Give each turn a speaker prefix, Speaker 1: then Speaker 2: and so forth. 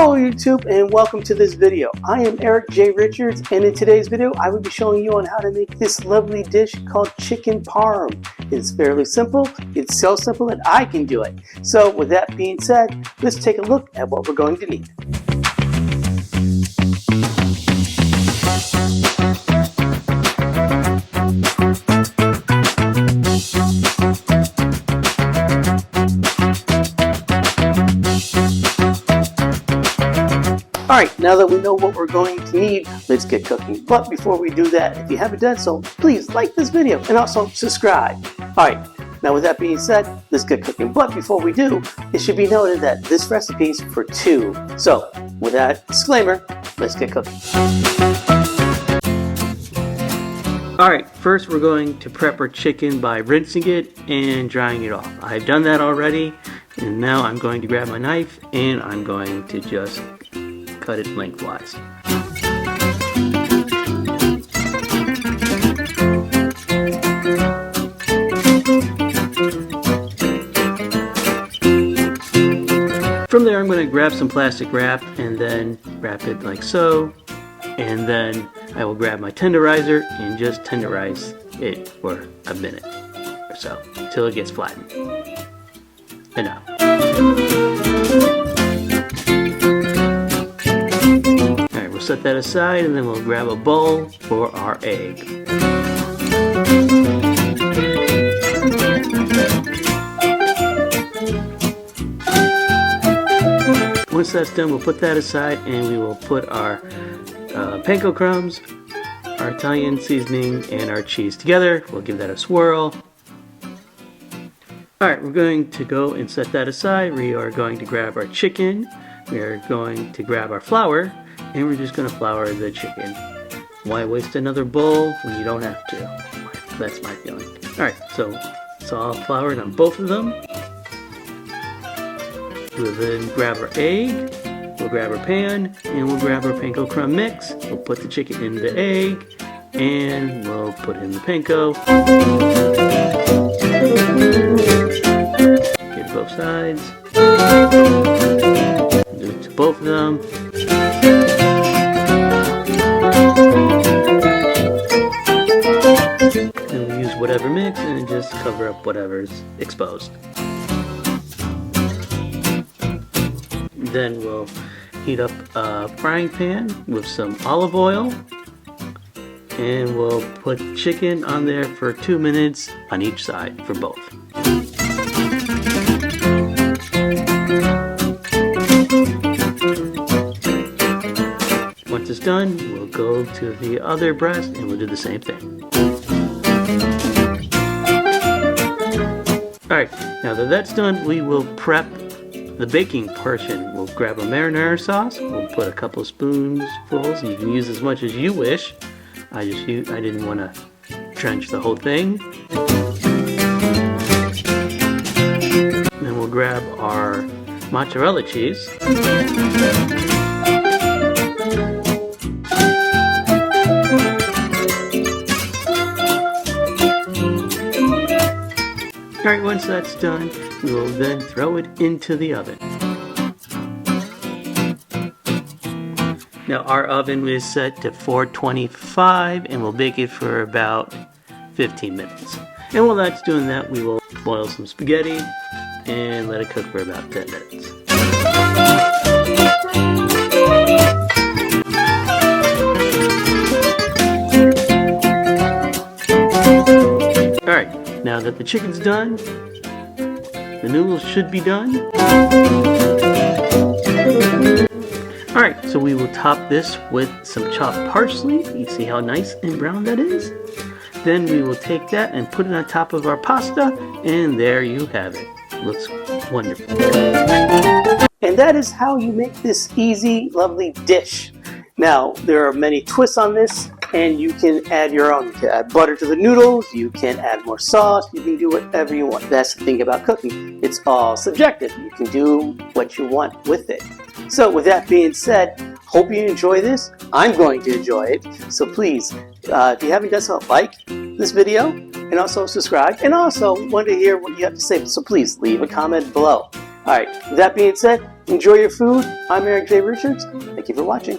Speaker 1: Hello YouTube and welcome to this video. I am Eric J. Richards, and in today's video I will be showing you on how to make this lovely dish called chicken parm. It's fairly simple. It's so simple that I can do it. So with that being said, let's take a look at what we're going to need. Alright, now that we know what we're going to need, let's get cooking. But before we do that, if you haven't done so, please like this video and also subscribe. Alright, now with that being said, let's get cooking. But before we do, it should be noted that this recipe is for two. So, with that disclaimer, let's get cooking. Alright, first we're going to prep our chicken by rinsing it and drying it off. I've done that already, and now I'm going to grab my knife and I'm going to just cut it lengthwise. From there I'm going to grab some plastic wrap and then wrap it like so, and then I will grab my tenderizer and just tenderize it for a minute or so until it gets flattened. Enough. Set that aside, and then we'll grab a bowl for our egg. Once that's done, we'll put that aside and we will put our panko crumbs, our Italian seasoning, and our cheese together. We'll give that a swirl. Alright, we're going to go and set that aside. We are going to grab our chicken. We are going to grab our flour. And we're just going to flour the chicken. Why waste another bowl when you don't have to? That's my feeling. Alright, so I'll flour it on both of them. We'll then grab our egg, we'll grab our pan, and we'll grab our panko crumb mix. We'll put the chicken in the egg, and we'll put in the panko. Get both sides. Do it to both of them. And we'll use whatever mix and just cover up whatever's exposed. Then we'll heat up a frying pan with some olive oil, and we'll put chicken on there for 2 minutes on each side for both. Once it's done, we'll go to the other breast and we'll do the same thing. Alright, now that that's done, we will prep the baking portion. We'll grab a marinara sauce. We'll put a couple of spoonfuls. You can use as much as you wish. I didn't want to drench the whole thing. Then we'll grab our mozzarella cheese. Alright, once that's done, we will then throw it into the oven. Now our oven is set to 425 and we'll bake it for about 15 minutes. And while that's doing that, we will boil some spaghetti and let it cook for about 10 minutes. Alright. Now that the chicken's done, the noodles should be done. Alright, so we will top this with some chopped parsley. You see how nice and brown that is? Then we will take that and put it on top of our pasta, and there you have it. Looks wonderful. And that is how you make this easy, lovely dish. Now, there are many twists on this, and you can add your own. You can add butter to the noodles, you can add more sauce, you can do whatever you want. That's the thing about cooking. It's all subjective. You can do what you want with it. So with that being said, hope you enjoy this. I'm going to enjoy it. So please, if you haven't done so, like this video and also subscribe. And also want to hear what you have to say. So please leave a comment below. Alright, with that being said, Enjoy your food. I'm Eric J. Richards. Thank you for watching.